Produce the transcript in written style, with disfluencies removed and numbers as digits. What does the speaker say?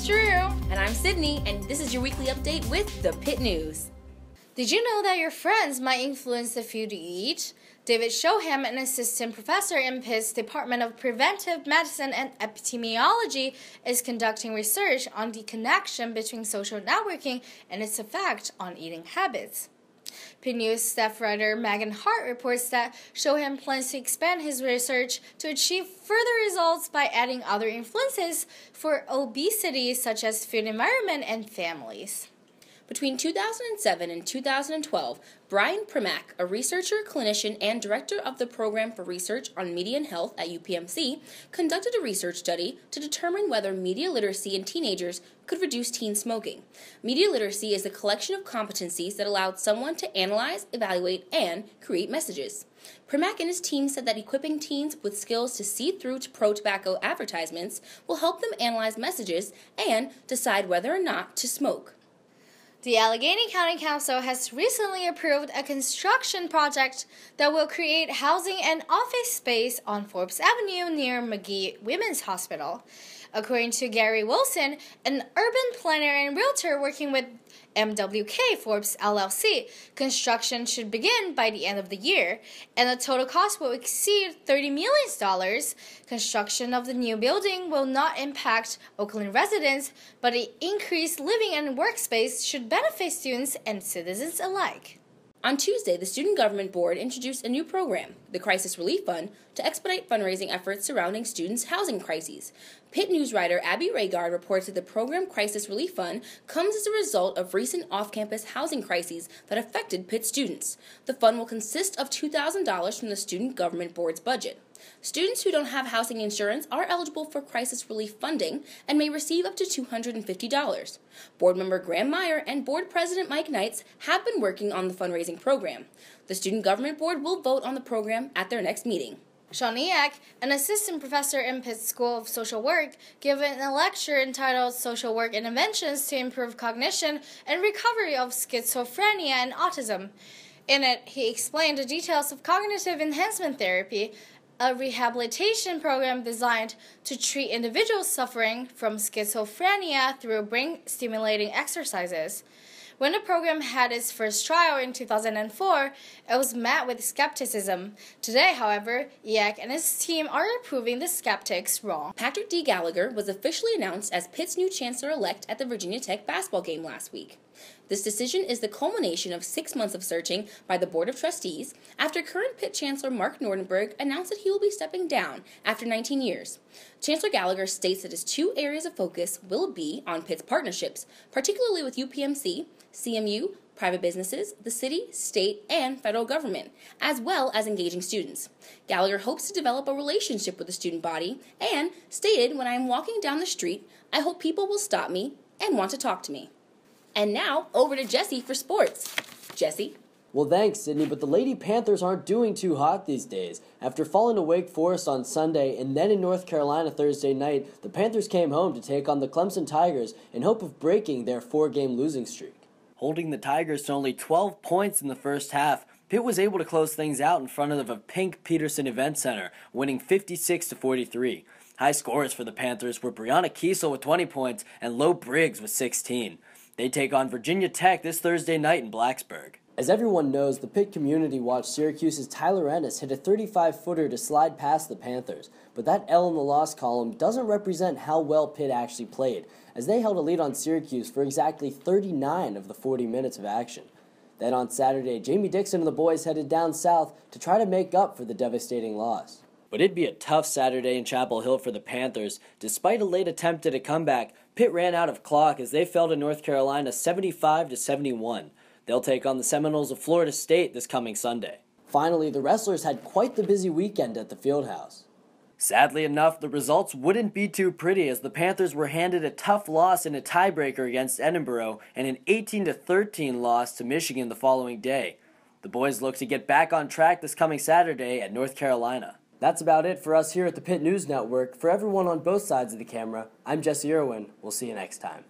is Zheru. And I'm Sydney, and this is your weekly update with the Pitt News. Did you know that your friends might influence the food you eat? David Shoham, an assistant professor in Pitt's Department of Preventive Medicine and Epidemiology, is conducting research on the connection between social networking and its effect on eating habits. Pitt News staff writer Megan Hart reports that Shoham plans to expand his research to achieve further results by adding other influences for obesity, such as food environment and families. Between 2007 and 2012, Brian Primack, a researcher, clinician, and director of the Program for Research on Media and Health at UPMC, conducted a research study to determine whether media literacy in teenagers could reduce teen smoking. Media literacy is a collection of competencies that allowed someone to analyze, evaluate, and create messages. Primack and his team said that equipping teens with skills to see through to pro-tobacco advertisements will help them analyze messages and decide whether or not to smoke. The Allegheny County Council has recently approved a construction project that will create housing and office space on Forbes Avenue near McGee Women's Hospital. According to Gary Wilson, an urban planner and realtor working with MWK Forbes LLC, construction should begin by the end of the year, and the total cost will exceed $30 million. Construction of the new building will not impact Oakland residents, but the increased living and workspace should benefit students and citizens alike. On Tuesday, the Student Government Board introduced a new program, the Crisis Relief Fund, to expedite fundraising efforts surrounding students' housing crises. Pitt News writer Abby Raygard reports that the program Crisis Relief Fund comes as a result of recent off-campus housing crises that affected Pitt students. The fund will consist of $2,000 from the Student Government Board's budget. Students who don't have housing insurance are eligible for crisis relief funding and may receive up to $250. Board member Graham Meyer and Board President Mike Knights have been working on the fundraising program. The Student Government Board will vote on the program at their next meeting. Sean Eak, an assistant professor in Pitt's School of Social Work, given a lecture entitled Social Work Interventions to Improve Cognition and Recovery of Schizophrenia and Autism. In it, he explained the details of cognitive enhancement therapy, a rehabilitation program designed to treat individuals suffering from schizophrenia through brain-stimulating exercises. When the program had its first trial in 2004, it was met with skepticism. Today, however, Eak and his team are proving the skeptics wrong. Patrick D. Gallagher was officially announced as Pitt's new chancellor-elect at the Virginia Tech basketball game last week. This decision is the culmination of 6 months of searching by the Board of Trustees after current Pitt Chancellor Mark Nordenberg announced that he will be stepping down after 19 years. Chancellor Gallagher states that his two areas of focus will be on Pitt's partnerships, particularly with UPMC, CMU, private businesses, the city, state, and federal government, as well as engaging students. Gallagher hopes to develop a relationship with the student body and stated, "When I am walking down the street, I hope people will stop me and want to talk to me." And now, over to Jesse for sports. Jesse? Well, thanks, Sydney, but the Lady Panthers aren't doing too hot these days. After falling to Wake Forest on Sunday and then in North Carolina Thursday night, the Panthers came home to take on the Clemson Tigers in hope of breaking their 4-game losing streak. Holding the Tigers to only 12 points in the first half, Pitt was able to close things out in front of a pink Peterson Event Center, winning 56-43. High scorers for the Panthers were Brianna Kiesel with 20 points and Lo Briggs with 16. They take on Virginia Tech this Thursday night in Blacksburg. As everyone knows, the Pitt community watched Syracuse's Tyler Ennis hit a 35-footer to slide past the Panthers, but that L in the loss column doesn't represent how well Pitt actually played, as they held a lead on Syracuse for exactly 39 of the 40 minutes of action. Then on Saturday, Jamie Dixon and the boys headed down south to try to make up for the devastating loss. But it'd be a tough Saturday in Chapel Hill for the Panthers. Despite a late attempt at a comeback, Pitt ran out of clock as they fell to North Carolina 75-71. They'll take on the Seminoles of Florida State this coming Sunday. Finally, the wrestlers had quite the busy weekend at the Fieldhouse. Sadly enough, the results wouldn't be too pretty as the Panthers were handed a tough loss in a tiebreaker against Edinburgh and an 18-13 loss to Michigan the following day. The boys look to get back on track this coming Saturday at North Carolina. That's about it for us here at the Pitt News Network. For everyone on both sides of the camera, I'm Jesse Irwin. We'll see you next time.